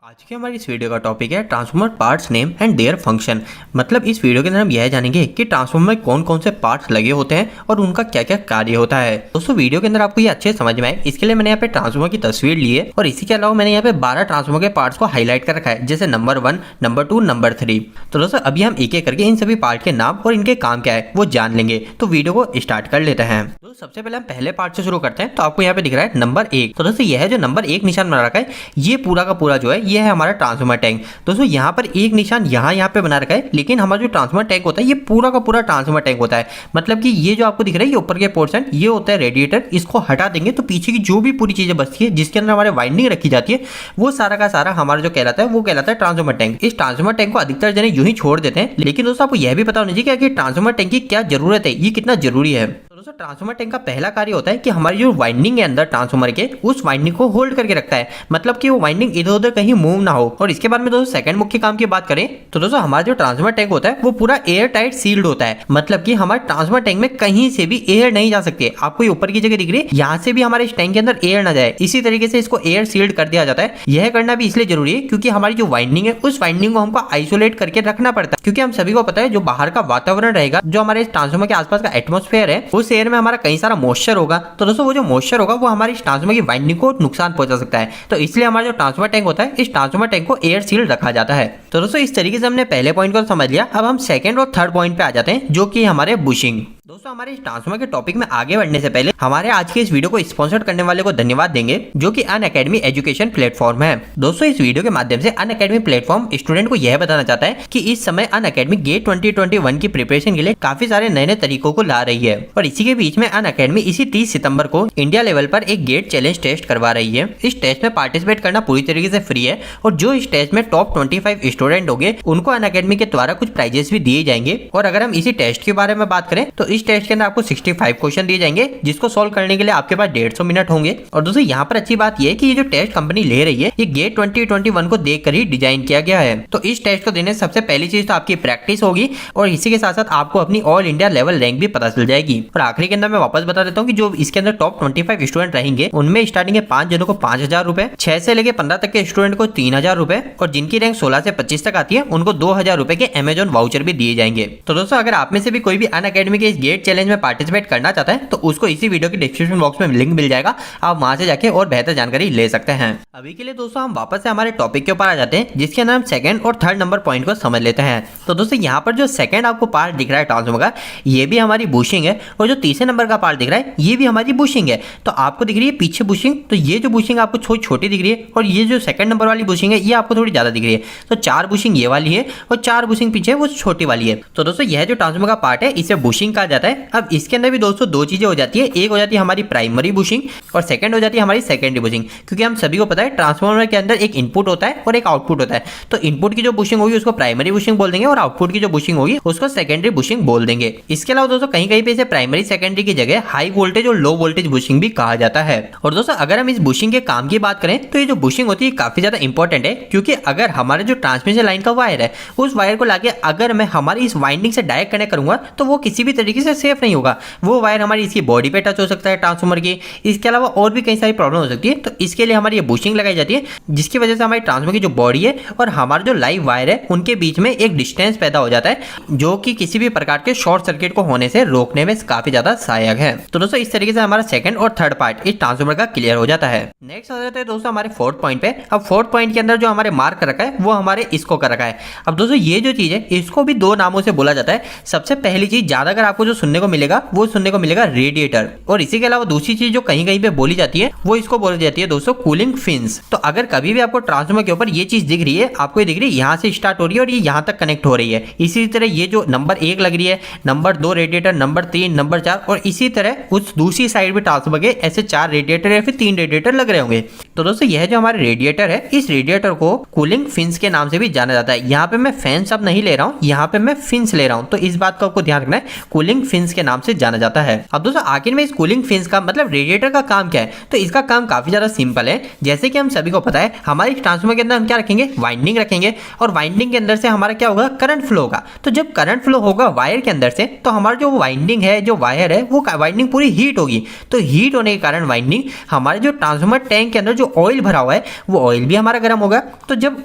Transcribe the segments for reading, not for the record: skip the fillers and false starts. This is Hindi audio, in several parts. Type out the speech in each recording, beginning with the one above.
आज की हमारी इस वीडियो का टॉपिक है transformer parts name and their function. मतलब इस वीडियो के अंदर हम यह जानेंगे कि ट्रांसफॉर्मर में कौन कौन से पार्ट्स लगे होते हैं और उनका क्या क्या कार्य होता है। दोस्तों वीडियो के अंदर आपको ये अच्छे समझ में आए इसके लिए मैंने यहाँ पे ट्रांसफॉर्मर की तस्वीर ली है और इसी के अलावा मैंने यहाँ पे 12 ट्रांसफॉर्मर के पार्ट्स को हाईलाइट कर रखा है, जैसे नंबर 1, नंबर 2, नंबर 3। तो दोस्तों अभी हम एक एक करके इन सभी पार्ट के नाम और इनके काम क्या है वो जान लेंगे। तो वीडियो को स्टार्ट कर लेते हैं। तो सबसे पहले हम पहले पार्ट से शुरू करते हैं। तो आपको यहाँ पे दिख रहा है नंबर 1। तो दोस्तों यह जो नंबर 1 निशान बना रखा है ये पूरा का पूरा जो है ये है हमारा ट्रांसफॉर्मर टैंक। दोस्तों यहाँ पर एक निशान यहाँ पे बना रखा है, लेकिन हमारा जो ट्रांसफॉर्मर टैंक होता है ये पूरा का पूरा ट्रांसफॉर्मर टैंक होता है। मतलब कि ये जो आपको दिख रहा है ये ऊपर के पोर्शन ये होता है रेडिएटर। इसको हटा देंगे तो पीछे की जो भी पूरी चीजें बचती है जिसके अंदर हमारे वाइंडिंग रखी जाती है वो सारा का सारा हमारा जो कहलाता है वो कहलाता है ट्रांसफॉर्मर टैंक। इस ट्रांसफॉर्मर टैंक को अधिकतर जने यूं ही छोड़ देते हैं, लेकिन दोस्तों आपको यह भी पता होना चाहिए कि ट्रांसफॉर्मर टैंक की क्या जरूरत है, ये कितना जरूरी है। दोस्तों ट्रांसफॉर्मर टैंक का पहला कार्य होता है कि हमारी जो वाइंडिंग है अंदर ट्रांसफॉर्मर के उस वाइंडिंग को होल्ड करके रखता है। मतलब कि वो वाइंडिंग इधर उधर कहीं मूव ना हो। और इसके बाद में दोस्तों सेकंड मुख्य काम की बात करें तो दोस्तों हमारा जो ट्रांसफॉर्मर टैंक होता है वो पूरा एयर टाइट सील्ड होता है। मतलब कि हमारे ट्रांसफॉर्मर टैंक में कहीं से भी एयर नहीं जा सकती। आपको ये ऊपर की जगह दिख रही है, यहाँ से भी हमारे इस टैंक के अंदर एयर ना जाए, इसी तरीके से इसको एयर सील्ड कर दिया जाता है। यह करना भी इसलिए जरूरी है क्योंकि हमारी जो वाइंडिंग है उस वाइंडिंग को हमको आइसोलेट करके रखना पड़ता है। क्योंकि हम सभी को पता है जो बाहर का वातावरण रहेगा, जो हमारे ट्रांसफॉर्मर के आसपास का एटमॉस्फेयर है, उस एयर में हमारा कई सारा मॉइस्चर होगा। तो दोस्तों वो जो मॉइस्चर होगा वो हमारी ट्रांसफॉर्मर की वाइंडिंग को नुकसान पहुंचा सकता है। तो इसलिए हमारा जो ट्रांसफॉर्मर टैंक होता है इस ट्रांसफॉर्मर टैंक को एयर सील्ड रखा जाता है। तो दोस्तों इस तरीके से हमने पहले पॉइंट को समझ लिया। अब हम सेकंड और थर्ड पॉइंट पे आ जाते हैं जो कि हमारे बुशिंग। दोस्तों हमारे इस ट्रांसफॉर्मर के टॉपिक में आगे बढ़ने से पहले हमारे आज के इस वीडियो को स्पॉन्सर करने वाले को धन्यवाद देंगे, जो कि अनअकैडमी एजुकेशन प्लेटफॉर्म है। दोस्तों इस वीडियो के माध्यम से अनअकैडमी प्लेटफॉर्म स्टूडेंट को यह बताना चाहता है कि इस समय अनअकैडमी गेट 2021 की प्रिपरेशन के लिए काफी सारे नए नए तरीकों को ला रही है। और इसी के बीच में अनअकैडमी इसी 30 सितंबर को इंडिया लेवल पर एक गेट चैलेंज टेस्ट करवा रही है। इस टेस्ट में पार्टिसिपेट करना पूरी तरीके से फ्री है और जो इस टेस्ट में टॉप 25 स्टूडेंट होंगे उनको अनअकैडमी के द्वारा कुछ प्राइजेस भी दिए जाएंगे। और अगर हम इसी टेस्ट के बारे में बात करें तो इस टेस्ट के अंदर आपको 65 क्वेश्चन दिए जाएंगे, जिसको सॉल्व करने के लिए आपके पास 150 मिनट होंगे। और दोस्तों यहाँ पर अच्छी बात यह है कि ये जो टेस्ट कंपनी ले रही है ये गेट 2021 को देखकर ही डिजाइन किया गया है। तो इस टेस्ट को देने से सबसे पहली चीज तो आपकी प्रैक्टिस होगी और इसी के साथ साथ आपको अपनी ऑल इंडिया लेवल रैंक भी पता चल जाएगी। और आखिरी के अंदर मैं वापस बता देता हूँ कि जो इसके अंदर टॉप 25 स्टूडेंट रहेंगे उनमें स्टार्टिंग के 5 जनों को 5,000 रुपए, 6 से लेकर 15 तक के स्टूडेंट को 3,000 रुपए और जिनकी रैंक 16 से 25 तक आती है उनको 2,000 रुपए के अमेजॉन वाउचर भी दिए जाएंगे। तो दोस्तों अगर आप में से भी कोई भी अनअकैडमी के इस गेट चैलेंज में पार्टिसिपेट करना चाहता है तो उसको इसी वीडियो की डिस्क्रिप्शन बॉक्स में लिंक मिल जाएगा, आप वहां से जाके और बेहतर जानकारी ले सकते हैं। अभी के लिए दोस्तों हम वापस से हमारे टॉपिक के ऊपर आ जाते हैं, जिसके अंदर हम सेकंड और थर्ड नंबर पॉइंट को समझ लेते हैं। तो दोस्तों यहाँ पर जो सेकंड आपको पार्ट दिख रहा है ट्रांसफॉर्मर का ये भी हमारी बुशिंग है और जो तीसरे नंबर का पार्ट दिख रहा है ये भी हमारी बुशिंग है। तो आपको दिख रही है पीछे बुशिंग, तो ये जो बुशिंग आपको थोड़ी छोटी दिख रही है और ये जो सेकंड नंबर वाली बुशिंग है ये आपको थोड़ी ज्यादा दिख रही है। तो 4 बुशिंग ये वाली है और 4 बुशिंग पीछे वो छोटी वाली है। तो दोस्तों यह जो ट्रांसफॉर्मर का पार्ट है इसे बुशिंग कहा जाता है। अब इसके अंदर भी दोस्तों दो चीजें हो जाती है, एक हो जाती है हमारी प्राइमरी बुशिंग और सेकंड हो जाती है हमारी सेकेंडरी बुशिंग। क्योंकि हम सभी को पता है ट्रांसफॉर्मर के अंदर एक इनपुट होता है और एक आउटपुट होता है। तो इनपुट की जो बुशिंग होगी उसको प्राइमरी बुशिंग बोल देंगे और आउटपुट की जो बुशिंग होगी उसको सेकेंडरी बुशिंग बोल देंगे। इसके अलावा दोस्तों कहीं कहीं पे इसे प्राइमरी सेकेंडरी की जगह हाई वोल्टेज और लो वोल्टेज बुशिंग भी कहा जाता है। और दोस्तों अगर हम इस बुशिंग के काम की बात करें तो ये जो बुशिंग होती है काफी ज्यादा इंपॉर्टेंट है, क्योंकि अगर हमारे जो ट्रांसमिशन लाइन का वायर है उस वायर को लाके अगर मैं हमारी इस वाइंडिंग से डायरेक्ट कनेक्ट करूंगा तो वो किसी भी तरीके से सेफ नहीं होगा। वो वायर हमारी इसकी बॉडी पे टच हो सकता है ट्रांसफॉर्मर की, इसके अलावा और भी कई सारी प्रॉब्लम हो सकती है। तो इसके लिए हमारी ये बुशिंग लगाई जाती है, जिसकी वजह से हमारी ट्रांसफॉर्मर की जो बॉडी है और हमारा जो लाइव वायर है उनके बीच में एक डिस्टेंस पैदा हो जाता है, जो कि किसी भी प्रकार के शॉर्ट सर्किट को होने से रोकने में काफी ज्यादा सहायक है। तो दोस्तों इस तरीके से हमारा सेकंड और थर्ड पार्ट इस ट्रांसफॉर्मर का क्लियर हो जाता है। नेक्स्ट आ जाते हैं दोस्तों हमारे फोर्थ पॉइंट पे। अब फोर्थ पॉइंट के अंदर जो हमारे मार्क रखा है वो हमारे इसको कर रखा है। अब दोस्तों ये जो चीज है इसको भी 2 नामों से बोला जाता है। सबसे पहली चीज ज्यादातर आपको जो सुनने को मिलेगा वो सुनने को मिलेगा रेडिएटर, और इसी के अलावा दूसरी चीज जो कहीं कहीं पे बोली जाती है वो इसको बोली जाती है दोस्तों कूलिंग फिन्स। तो अगर कभी भी आपको ट्रांसफॉर्मर के ऊपर ये चीज दिख रही है, आपको ये दिख रही है यहाँ से स्टार्ट हो रही है और ये यहाँ तक कनेक्ट हो रही है, इसी तरह ये जो नंबर 1 लग रही है, नंबर 2 रेडिएटर, नंबर 3, नंबर 4 और इसी तरह उस दूसरी साइड भी ट्रांसफॉर्मर के ऐसे 4 रेडिएटर या फिर 3 रेडिएटर लग रहे होंगे। तो दोस्तों यह जो हमारे रेडिएटर है इस रेडिएटर को कूलिंग फिन्स के नाम से भी जाना जाता है। यहाँ पे मैं फैन सब नहीं ले रहा हूँ, यहाँ पे मैं फिन्स ले रहा हूँ, तो इस बात का आपको ध्यान रखना है। कूलिंग कूलिंग फिन्स के नाम से जाना जाता है। अब दोस्तों आखिर में इस कूलिंग फिन्स का मतलब रेडिएटर का काम क्या है, तो इसका काम काफी ज्यादा सिंपल है। जैसे कि हम सभी को पता है हमारे ट्रांसफार्मर के अंदर हम क्या रखेंगे, वाइंडिंग रखेंगे, और वाइंडिंग के अंदर से हमारा क्या होगा, करंट फ्लो होगा। तो जब करंट फ्लो होगा वायर के अंदर से, तो हमारा जो वाइंडिंग है, जो वायर है, वो वाइंडिंग पूरी हीट होगी। तो हीट होने के कारण वाइंडिंग हमारे जो ट्रांसफार्मर टैंक के अंदर जो ऑयल भरा हुआ है वो ऑयल भी हमारा गर्म होगा। तो जब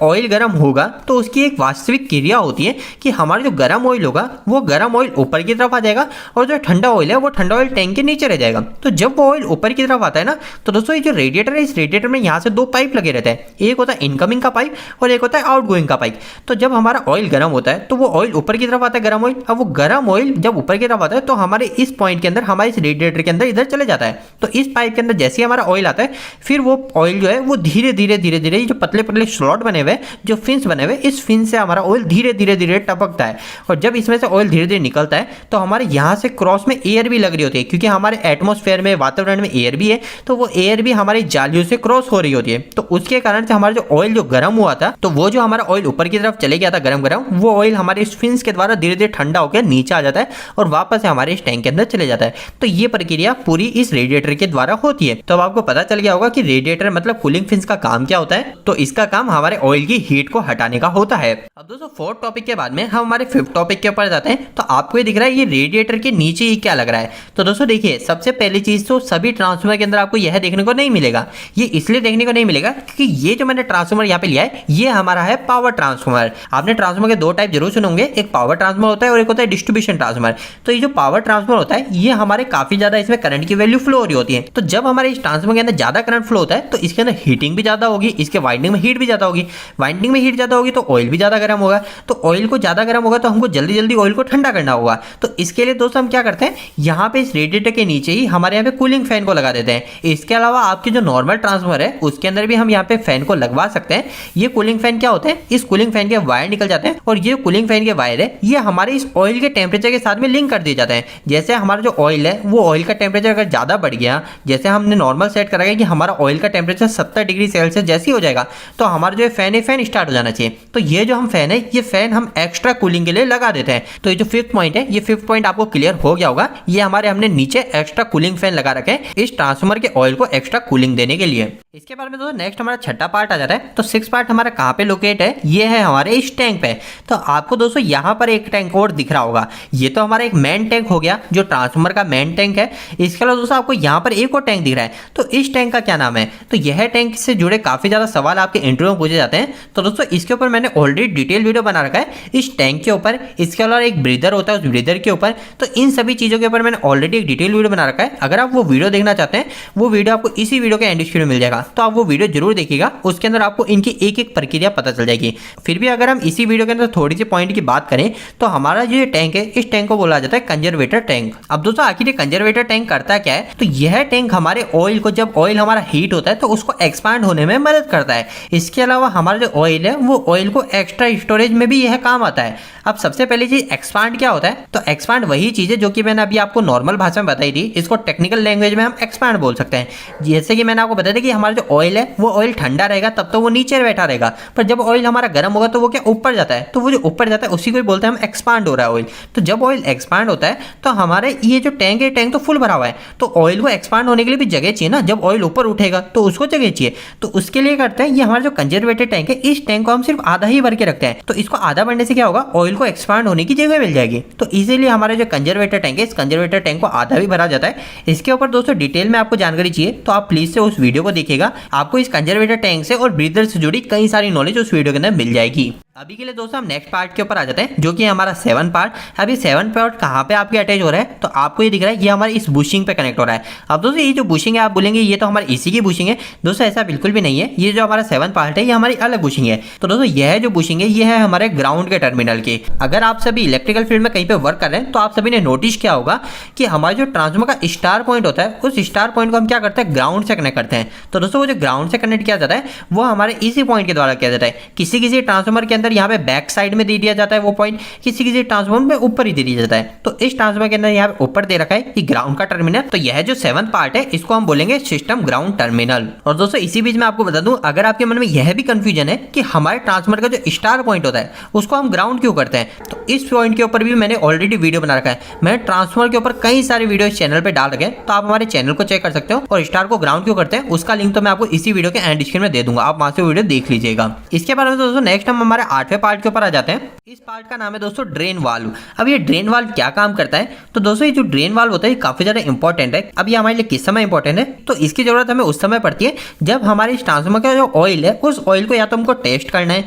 ऑयल गर्म होगा तो उसकी एक वास्तविक क्रिया होती है कि हमारा जो गर्म ऑयल होगा वो गर्म ऑयल ऊपर की तरफ आ जाएगा, और जो ठंडा ऑयल है वो ठंडा ऑयल टैंक के नीचे रह जाएगा। तो जब वो ऑयल ऊपर की तरफ आता है ना, तो दोस्तों ये जो रेडिएटर है, इस रेडिएटर में यहाँ से दो पाइप लगे रहते हैं, एक होता है इनकमिंग का पाइप और एक होता है आउटगोइंग का पाइप। तो जब हमारा ऑयल गर्म होता है तो वो ऑयल ऊपर की तरफ आता है, गर्म ऑयल। अब वो गर्म ऑयल जब ऊपर की तरफ आता है तो हमारे इस पॉइंट के अंदर, हमारे इस रेडिएटर के अंदर इधर चले जाता है। तो इस पाइप के अंदर जैसे ही हमारा ऑयल आता है, फिर वो ऑयल जो है वो धीरे धीरे धीरे धीरे जो पतले पतले स्लॉट बने हुए, जो फिन्स बने हुए, इस फिन से हमारा ऑयल धीरे धीरे धीरे टपकता है। और जब इसमें से ऑयल धीरे धीरे निकलता है तो हमारे यहाँ से क्रॉस में एयर भी लग रही होती है, क्योंकि हमारे एटमॉस्फेयर में, वातावरण में एयर भी है, तो वो एयर भी हमारी जालियों से क्रॉस हो रही होती है। तो उसके कारण से हमारा जो ऑयल जो गर्म हुआ था, तो वो जो हमारा ऑयल ऊपर की तरफ चले गया था गरम गरम, वो ऑयल हमारे इस फिन्स के द्वारा धीरे धीरे ठंडा होकर नीचे आ जाता है और वापस से हमारे इस टैंक के अंदर चले जाता है। तो ये प्रक्रिया पूरी इस रेडिएटर के द्वारा होती है। तो अब आपको पता चल गया होगा कि रेडिएटर मतलब कूलिंग फिन्स का काम क्या होता है। तो इसका काम हमारे ऑयल की हीट को हटाने का होता है। अब दोस्तों फोर्थ टॉपिक के बाद में हम हमारे फिफ्थ टॉपिक के ऊपर जाते हैं। तो आपको ये दिख रहा है ये रेडिएटर के नीचे ही क्या लग रहा है। तो दोस्तों देखिए, सबसे पहली चीज तो सभी ट्रांसफार्मर के अंदर आपको यह देखने को नहीं मिलेगा। ये इसलिए देखने को नहीं मिलेगा क्योंकि ये जो मैंने ट्रांसफार्मर यहाँ पे लिया है ये हमारा है पावर ट्रांसफार्मर। आपने ट्रांसफार्मर के दो टाइप जरूर सुने होंगे, एक पावर ट्रांसफार्मर होता है और एक होता है डिस्ट्रीब्यूशन ट्रांसफार्मर। तो ये जो पावर ट्रांसफार्मर होता है ये हमारे काफी ज्यादा इसमें करंट की वैल्यू फ्लो हो रही होती है। तो जब हमारे इस ट्रांसफार्मर के अंदर ज्यादा करंट फ्लो होता है तो इसके अंदर हीटिंग भी ज्यादा होगी, इसके वाइंडिंग में हीट भी ज्यादा होगी। वाइंडिंग में हीट ज्यादा होगी तो ऑयल भी ज्यादा गर्म होगा। तो ऑयल को ज्यादा गर्म होगा तो हमको जल्दी जल्दी ऑयल को ठंडा करना होगा। तो इसके लिए दोस्तों हम क्या करते हैं, यहाँ पे इस रेडिएटर के नीचे ही हमारे यहाँ पे कूलिंग फैन को लगा देते हैं। इसके अलावा आपके जो नॉर्मल ट्रांसफार्मर है उसके अंदर भी हम यहाँ पे फैन को लगवा सकते हैं। ये कूलिंग फैन क्या होते हैं, इस कूलिंग फैन के वायर निकल जाते हैं और ये कूलिंग फैन के वायर है ये हमारे इस ऑयल के टेम्परेचर के साथ में लिंक कर दिए जाते हैं। जैसे हमारा जो ऑयल है वो ऑयल का टेम्परेचर अगर ज्यादा बढ़ गया, जैसे हमने नॉर्मल सेट करा है कि हमारा ऑयल का टेम्परेचर 70 डिग्री सेल्सियस जैसे ही हो जाएगा तो हमारा जो फैन है फैन स्टार्ट हो जाना चाहिए। तो ये जो हम फैन है ये फैन हम एक्स्ट्रा कूलिंग के लिए लगा देते हैं। तो ये जो फिफ्थ पॉइंट है, ये फिफ्थ पॉइंट आपको क्लियर हो गया होगा। ये हमारे हमने नीचे एक्स्ट्रा कूलिंग फैन लगा रखे हैं इस ट्रांसफार्मर के ऑयल को एक्स्ट्रा कूलिंग देने के लिए। इसके बारे में दोस्तों नेक्स्ट हमारा छठा पार्ट आ जाता है। तो सिक्स पार्ट हमारा कहाँ पे लोकेट है, ये है हमारे इस टैंक पे। तो आपको दोस्तों यहाँ पर एक टैंक और दिख रहा होगा, ये तो हमारा एक मेन टैंक हो गया जो ट्रांसफार्मर का मेन टैंक है। इसके अलावा दोस्तों आपको यहाँ पर एक और टैंक दिख रहा है। तो इस टैंक का क्या नाम है, तो यह टैंक से जुड़े काफी ज्यादा सवाल आपके इंटरव्यू में पूछे जाते हैं। तो दोस्तों इसके ऊपर मैंने ऑलरेडी डिटेल वीडियो बना रखा है इस टैंक के ऊपर। इसके अलावा एक ब्रीदर होता है उस ब्रीदर के ऊपर। तो इन सभी चीजों के ऊपर मैंने ऑलरेडी एक डिटेल वीडियो बना रखा है। अगर आप वो वीडियो देखना चाहते हैं वो वीडियो आपको इसी वीडियो के एंड स्क्रीन में मिल जाएगा। तो आप वो वीडियो जरूर देखिएगा, उसके अंदर आपको इनकी एक एक प्रक्रिया पता चल जाएगी। फिर भी अगर हम इसी वीडियो के अंदर थोड़ी सी पॉइंट की बात करें तो हमारा जो ये टैंक है इस टैंक को बोला जाता है कंजर्वेटर टैंक। अब दोस्तों आखिर ये कंजर्वेटर टैंक करता क्या है, तो यह टैंक हमारे ऑयल को, जब ऑयल हमारा हीट होता है तो उसको एक्सपांड होने में मदद करता है। इसके अलावा हमारा जो ऑयल है वो ऑयल को एक्स्ट्रा स्टोरेज में भी यह काम आता है। अब सबसे पहली चीज एक्सपांड क्या होता है, तो एक्सपांड वही चीज है जो कि मैंने अभी आपको नॉर्मल भाषा में बताई थी। इसको टेक्निकल लैंग्वेज में हम एक्सपांड बोल सकते हैं। जैसे कि मैंने आपको बताया था कि हमारा जो ऑयल है वो ऑयल ठंडा रहेगा तब तो वो नीचे बैठा रहेगा, पर जब ऑयल हमारा गर्म होगा तो वो क्या ऊपर जाता है। तो वो जो ऊपर जाता है उसी को बोलते हैं हम एक्सपांड हो रहा है ऑयल। तो जब ऑयल एक्सपांड होता है तो हमारे ये जो टैंक है टैंक तो फुल भरा हुआ है, तो ऑयल को एक्सपांड होने के लिए भी जगह चाहिए ना। जब ऑयल ऊपर उठेगा तो उसको जगह चाहिए, तो उसके लिए करते हैं ये हमारा जो कंजर्वेटर टैंक है इस टैंक को हम सिर्फ आधा ही भर के रखते हैं। तो इसको आधा भरने से क्या होगा, ऑयल को एक्सपांड होने की जगह मिल जाएगी। तो इसीलिए हमारा जो कंजर्वेटर टैंक है इस कंजर्वेटर टैंक को आधा भी भरा जाता है। इसके ऊपर दोस्तों डिटेल में आपको जानकारी चाहिए तो आप प्लीज से उस वीडियो को देखिएगा। आपको इस कंजर्वेटर टैंक से और ब्रीदर से जुड़ी कई सारी नॉलेज उस वीडियो के अंदर मिल जाएगी। अभी के लिए दोस्तों हम नेक्स्ट पार्ट के ऊपर आ जाते हैं जो कि हमारा 7 पार्ट। अभी 7 पार्ट कहाँ पे आपके अटैच हो रहा है, तो आपको ये दिख रहा है ये हमारे इस बुशिंग पे कनेक्ट हो रहा है। अब दोस्तों ये जो बुशिंग है आप बोलेंगे ये तो हमारे इसी की बुशिंग है। दोस्तों ऐसा बिल्कुल भी नहीं है, ये जो हमारा 7 पार्ट है ये हमारी अलग बुशिंग है। तो दोस्तों यह जो बुशिंग है ये है हमारे ग्राउंड के टर्मिनल की। अगर आप सभी इलेक्ट्रिकल फील्ड में कहीं पे वर्क कर रहे हैं तो आप सभी ने नोटिस किया होगा कि हमारे जो ट्रांसफार्मर का स्टार पॉइंट होता है उस स्टार पॉइंट को हम क्या करते हैं, ग्राउंड से कनेक्ट करते हैं। तो दोस्तों वो जो ग्राउंड से कनेक्ट किया जाता है वो हमारे इसी पॉइंट के द्वारा किया जाता है। किसी किसी ट्रांसफार्मर के अंदर अंदर यहाँ पे बैक साइड में दे दिया जाता है वो पॉइंट, किसी किसी ट्रांसफॉर्मर में ऊपर ही दे दिया जाता है। तो इस ट्रांसफॉर्मर के अंदर यहाँ पे ऊपर दे रखा है कि ग्राउंड का टर्मिनल। तो यह जो 7th पार्ट है इसको हम बोलेंगे सिस्टम ग्राउंड टर्मिनल। और दोस्तों इसी बीच में आपको बता दूं, अगर आपके मन में यह भी कंफ्यूजन है कि हमारे ट्रांसफॉर्मर का जो स्टार पॉइंट होता है उसको हम ग्राउंड क्यों करते हैं, तो इस पॉइंट के ऊपर भी मैंने ऑलरेडी वीडियो बना रखा है। मैंने ट्रांसफॉर्मर के ऊपर कई सारे वीडियो इस चैनल पे डाल रखे हैं, तो आप हमारे चैनल को चेक कर सकते हो। और स्टार को ग्राउंड क्यों करते हैं उसका लिंक तो मैं आपको इसी वीडियो के एंड डिस्क्रिप्शन में दे दूंगा, आप वहां से वीडियो देख लीजिएगा। इसके बाद में दोस्तों नेक्स्ट हम हमारे 8वें पार्ट के ऊपर आ जाते हैं। इस पार्ट का नाम है दोस्तों ड्रेन वाल्व। अब ये ड्रेन वाल्व क्या काम करता है, तो दोस्तों ये जो ड्रेन वाल्व होता है काफी ज्यादा इंपॉर्टेंट है। अब ये हमारे लिए किस समय इंपॉर्टेंट है, तो इसकी जरूरत हमें उस समय पड़ती है जब हमारे ट्रांसफॉर्मर का जो ऑयल है उस ऑयल को या तो हमको टेस्ट करना है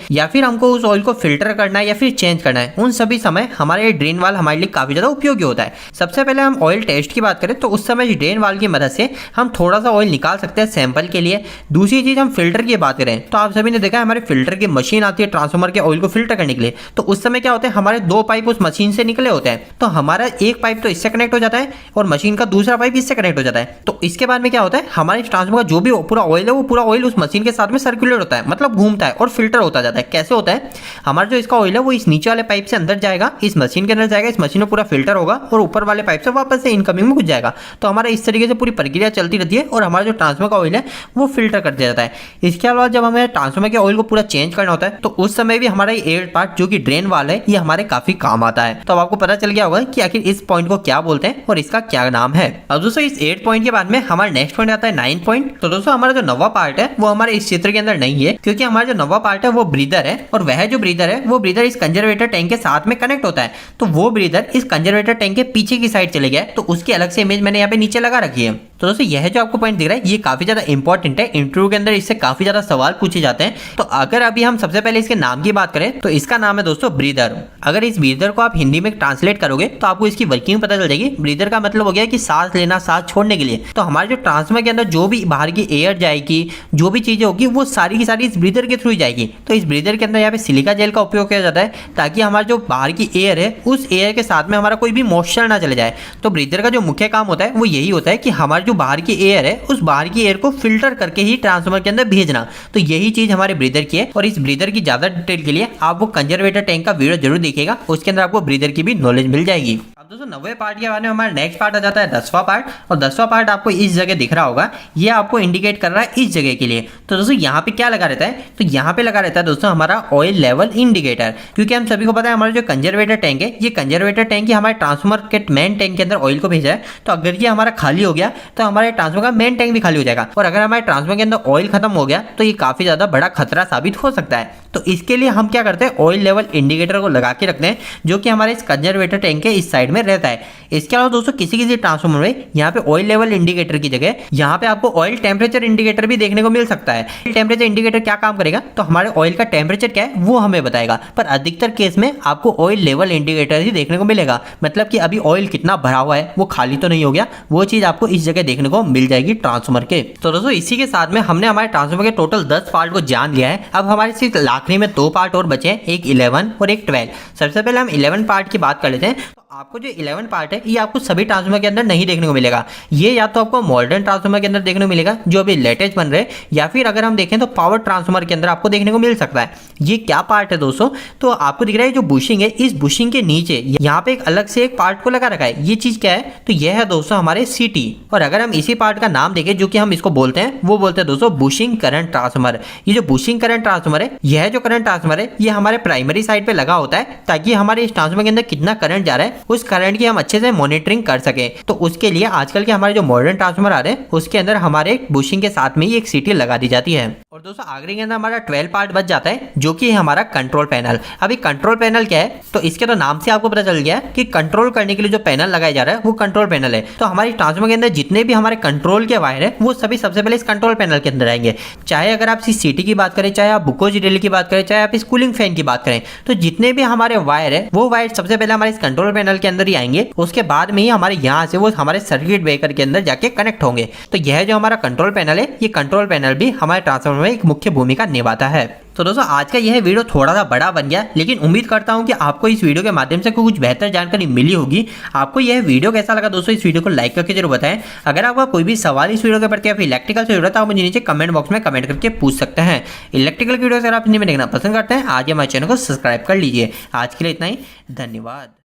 या फिर हमको उस ऑयल को फिल्टर करना है या फिर चेंज करना है। उन सभी समय हमारे ड्रेन वाल्व हमारे लिए काफी ज्यादा उपयोगी होता है। सबसे पहले हम ऑयल टेस्ट की बात करें तो उस समय ड्रेन वाल्व की मदद से हम थोड़ा सा ऑयल निकाल सकते हैं सैंपल के लिए। दूसरी चीज हम फिल्टर की बात करें तो आप सभी ने देखा है हमारे फिल्टर की मशीन आती है ट्रांसफॉर्मर के ऑयल को फिल्टर करने के लिए। तो उस समय क्या होता है, हमारे 2 पाइप उस मशीन से निकले होते हैं, तो हमारा एक पाइप तो इससे कनेक्ट हो जाता है और मशीन का दूसरा पाइप इससे कनेक्ट हो जाता है। तो इसके बाद में क्या होता है, हमारे ट्रांसफॉर्मर का जो भी पूरा ऑयल है वो पूरा ऑयल उस मशीन के साथ में सर्कुलेट होता है, मतलब घूमता है और फिल्टर होता जाता है। कैसे होता है, हमारा जो इसका ऑयल है वो इस नीचे वाले पाइप से अंदर जाएगा, इस मशीन के अंदर जाएगा, इस मशीन में पूरा फिल्टर होगा और ऊपर वाले पाइप से वापस से इनकमिंग में घुस जाएगा। तो हमारा इस तरीके से पूरी प्रक्रिया चलती रहती है और हमारा जो ट्रांसफॉर्मर का ऑयल है वो फिल्टर कर दिया जाता है। इसके अलावा जब हमें ट्रांसफॉर्मर के ऑयल को पूरा चेंज करना होता है तो उस समय भी हमारा ये 8 पार्ट जो कि ड्रेन वाल्व है ये हमारे काफी काम आता है। तो अब आपको पता चल गया होगा कि आखिर इस पॉइंट को क्या बोलते हैं और इसका क्या नाम है। अब दोस्तों इस 8 पॉइंट के बाद में हमारा नेक्स्ट पॉइंट आता है 9 पॉइंट। तो दोस्तों हमारा जो 9वां पार्ट है वो हमारे इस चित्र के अंदर नहीं है, क्योंकि हमारा जो 9वां पार्ट है वो ब्रीदर है और वह जो ब्रीदर है वो ब्रीदर इस कंजर्वेटर टैंक के साथ में कनेक्ट होता है। तो वो ब्रीदर इस कंजर्वेटर टैंक के पीछे की साइड चले गया है, तो उसकी अलग से इमेज मैंने यहाँ पे नीचे लगा रखी है। तो दोस्तों यह जो आपको पॉइंट दिख रहा है ये काफी ज्यादा इंपॉर्टेंट है, इंटरव्यू के अंदर इससे काफी ज्यादा सवाल पूछे जाते हैं। तो अगर अभी हम सबसे पहले इसके नाम की बात करें तो इसका नाम है दोस्तों ब्रीदर। अगर इस ब्रीदर को आप हिंदी में ट्रांसलेट करोगे तो आपको इसकी वर्किंग पता चल जाएगी। ब्रीदर का मतलब हो गया कि सांस लेना, सांस छोड़ने के लिए। तो हमारे जो ट्रांसफॉर्मर के अंदर जो भी बाहर की एयर जाएगी, जो भी चीजें होगी वो सारी की सारी इस ब्रीदर के थ्रू जाएगी। तो इस ब्रीदर के अंदर यहाँ पे सिलिका जेल का उपयोग किया जाता है ताकि हमारे जो बाहर की एयर है उस एयर के साथ में हमारा कोई भी मॉइस्चर ना चले जाए। तो ब्रीदर का जो मुख्य काम होता है वो यही होता है कि हमारी जो बाहर की एयर है उस बाहर की एयर को फिल्टर करके ही ट्रांसफॉर्मर के अंदर भेजना। तो यही चीज हमारे ब्रीदर की है। और इस ब्रीदर की ज्यादा डिटेल के लिए आप वो कंजर्वेटर टैंक का वीडियो जरूर देखिएगा, उसके अंदर आपको ब्रीदर की भी नॉलेज मिल जाएगी। अब दोस्तों 9वें पार्ट के बारे में हमारा नेक्स्ट पार्ट आ जाता है 10वां पार्ट। और 10वां पार्ट आपको इस जगह दिख रहा होगा, ये आपको इंडिकेट कर रहा है इस जगह के लिए। तो दोस्तों यहाँ पे क्या लगा रहता है, तो यहाँ पे लगा रहता है दोस्तों हमारा ऑयल लेवल इंडिकेटर। क्योंकि हम सभी को पता है हमारा जो कंजर्वेटर टैंक है, ये कंजर्वेटर टैंक ही हमारे ट्रांसफॉर्मर के मेन टैंक के अंदर ऑयल को भेजा है। तो अगर ये हमारा खाली हो गया तो हमारे ट्रांसफॉर्मर का मेन टैंक भी खाली हो जाएगा। और अगर हमारे ट्रांसफॉर्मर के अंदर ऑयल खत्म हो गया तो ये काफी ज्यादा बड़ा खतरा साबित हो सकता है। तो इसके लिए हम क्या करते हैं, ऑयल लेवल इंडिकेटर को लगा के रखते हैं जो कि हमारे इस कंजर्वेटर टैंक के इस साइड में रहता है। इसके अलावा दोस्तों किसी किसी ट्रांसफॉर्मर में यहाँ पे ऑयल लेवल इंडिकेटर की जगह यहाँ पे आपको ऑयल टेम्परेचर इंडिकेटर भी देखने को मिल सकता है। टेम्परेचर इंडिकेटर क्या काम करेगा, तो हमारे ऑयल का टेम्परेचर क्या है वो हमें बताएगा। पर अधिकतर केस में आपको ऑयल लेवल इंडिकेटर ही देखने को मिलेगा, मतलब कि अभी ऑयल कितना भरा हुआ है, वो खाली तो नहीं हो गया, वो चीज आपको इस जगह देखने को मिल जाएगी ट्रांसफॉर्मर के। तो दोस्तों इसी के साथ में हमने हमारे ट्रांसफॉर्मर के टोटल 10 पार्ट को जान लिया है। अब हमारे सिर्फ आखिरी में 2 पार्ट और बचे हैं, एक 11 और एक 12। सबसे पहले हम 11 पार्ट की बात कर लेते हैं। आपको जो 11 पार्ट है ये आपको सभी ट्रांसफॉर्मर के अंदर नहीं देखने को मिलेगा। ये या तो आपको मॉडर्न ट्रांसफॉर्मर के अंदर देखने को मिलेगा जो अभी लेटेस्ट बन रहे हैं, या फिर अगर हम देखें तो पावर ट्रांसफॉर्मर के अंदर आपको देखने को मिल सकता है। ये क्या पार्ट है दोस्तों, तो आपको दिख रहा है जो बुशिंग है, इस बुशिंग के नीचे यहाँ पे एक अलग से एक पार्ट को लगा रखा है। ये चीज क्या है, तो यह है दोस्तों हमारे सीटी। और अगर हम इसी पार्ट का नाम देखें जो कि हम इसको बोलते हैं, वो बोलते हैं दोस्तों बुशिंग करंट ट्रांसफॉर्मर। ये जो बुशिंग करंट ट्रांसफॉर्मर है, यह जो करंट ट्रांसफॉर्मर है ये हमारे प्राइमरी साइड पे लगा होता है ताकि हमारे इस ट्रांसफॉर्मर के अंदर कितना करंट जा रहा है उस करंट की हम अच्छे से मॉनिटरिंग कर सके। तो उसके लिए आजकल के हमारे जो मॉडर्न ट्रांसफॉर्मर आ रहे हैं उसके अंदर हमारे बुशिंग के साथ में ही एक सीटी लगा दी जाती है। और दोस्तों आखिरी के अंदर हमारा 12 पार्ट बच जाता है जो कि हमारा कंट्रोल पैनल। अभी कंट्रोल पैनल क्या है, तो इसके तो नाम से आपको पता चल गया कि कंट्रोल करने के लिए जो पैनल लगाया जा रहा है वो कंट्रोल पैनल है। तो हमारी ट्रांसफॉर्मर के अंदर जितने भी हमारे कंट्रोल के वायर है वो सभी सबसे पहले इस कंट्रोल पैनल के अंदर आएंगे। चाहे अगर आप इस सीटी की बात करें, चाहे आप बुकोज रिले की बात करें, चाहे आप इस कूलिंग फैन की बात करें, तो जितने भी हमारे वायर है वो वायर सबसे पहले हमारे इस कंट्रोल पैनल पैनल के अंदर ही आएंगे, उसके बाद में ही हमारे यहाँ से वो हमारे सर्किट ब्रेकर के अंदर जाके कनेक्ट होंगे। तो यह जो हमारा कंट्रोल पैनल है, ये कंट्रोल पैनल भी हमारे ट्रांसफार्मर में एक मुख्य भूमिका निभाता है। तो दोस्तों आज का यह वीडियो थोड़ा सा बड़ा बन गया, लेकिन उम्मीद करता हूं कि आपको इस वीडियो के माध्यम से कुछ बेहतर जानकारी मिली होगी। आपको यह वीडियो कैसा लगा दोस्तों, इस वीडियो को लाइक करके जरूर बताएं। अगर आपका कोई भी सवाल इस वीडियो के प्रति या फिर इलेक्ट्रिकल से जुड़ा, तो आप मुझे नीचे कमेंट बॉक्स में कमेंट करके पूछ सकते हैं। इलेक्ट्रिकल वीडियो अगर आप हिंदी में देखना पसंद करते हैं, आज हमारे चैनल को सब्सक्राइब कर लीजिए। आज के लिए इतना ही, धन्यवाद।